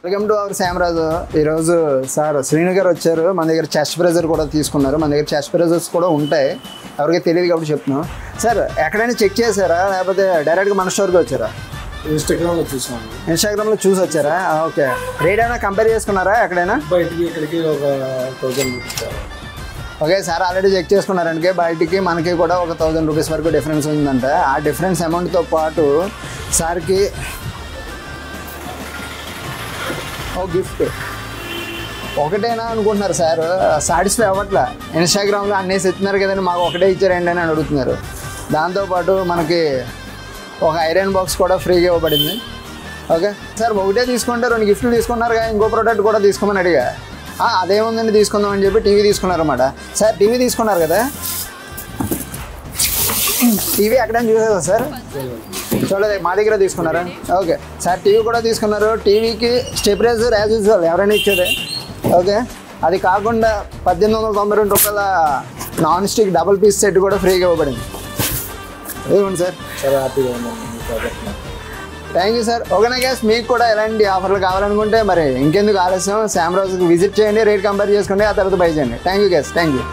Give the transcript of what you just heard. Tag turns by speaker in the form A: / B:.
A: Welcome to our శామరాజు. ఈరోజు sir Srinu గారు వచ్చారు. మన దగ్గర చెస్ట్ ప్రెజర్ కూడా తీసుకున్నారు. మన దగ్గర చెస్ట్ ప్రెజర్స్ కూడా ఉంటాయి, ఎవరికి తెలియదు కాబట్టి చెప్తున్నాం. సార్ ఎక్కడైనా చెక్ చేశారా లేకపోతే డైరెక్ట్గా మన స్టోర్కి వచ్చారా?
B: ఇన్స్టాగ్రామ్లో చూసాను.
A: ఇన్స్టాగ్రామ్లో చూసి వచ్చారా? ఓకే. రేట్ అయినా కంపేర్ చేసుకున్నారా ఎక్కడైనా?
B: బయటికి ఇక్కడికి ఒక 1000 rupees.
A: Okay sir already check చేసుకున్నారంటే బయటికి మనకి కూడా ఒక 1000 రూపీస్ వరకు డిఫరెన్స్ ఉందంటే ఆ డిఫరెన్స్ అమౌంట్తో పాటు సార్కి ఓ గిఫ్ట్ ఒకటేనా అనుకుంటున్నారు సార్. సాటిస్ఫై అవ్వట్లా. ఇన్స్టాగ్రామ్లో అన్నీ ఇస్తున్నారు కదండి, మాకు ఒకటే ఇచ్చారండి అని అడుగుతున్నారు. దాంతోపాటు మనకి ఒక ఐరన్ బాక్స్ కూడా ఫ్రీగా ఇవ్వబడింది. ఓకే సార్, ఒకటే తీసుకుంటే 2 గిఫ్ట్లు తీసుకున్నారు కదా, ఇంకో ప్రోడక్ట్ కూడా తీసుకోమని అడిగా. అదేముందండి తీసుకుందాం అని చెప్పి టీవీ తీసుకున్నారన్నమాట. సార్ టీవీ తీసుకున్నారు కదా, టీవీ ఎక్కడైనా చూసేదా సార్? చూడలేదు, మా దగ్గర తీసుకున్నారా? ఓకే సార్ టీవీ కూడా తీసుకున్నారు. టీవీకి స్టెబిలైజర్ యాజ్ యూజువల్ ఎవరైనా ఇచ్చేదే. ఓకే అది కాకుండా 1892 రూపాయల non stick double piece set కూడా ఫ్రీగా ఇవ్వబడింది. ఇదిగోండి సార్.
B: చాలా హ్యాపీగా ఉన్నాను.
A: Thank you sir. ఓకేనా గ్యాస్, మీకు కూడా ఎలాంటి ఆఫర్లు కావాలనుకుంటే మరి ఇంకెందుకు ఆలస్యం, శామరాజుకి విజిట్ చేయండి, రేట్ కంపేర్ చేసుకోండి, ఆ తర్వాత బై చేయండి. Thank you guys, thank you.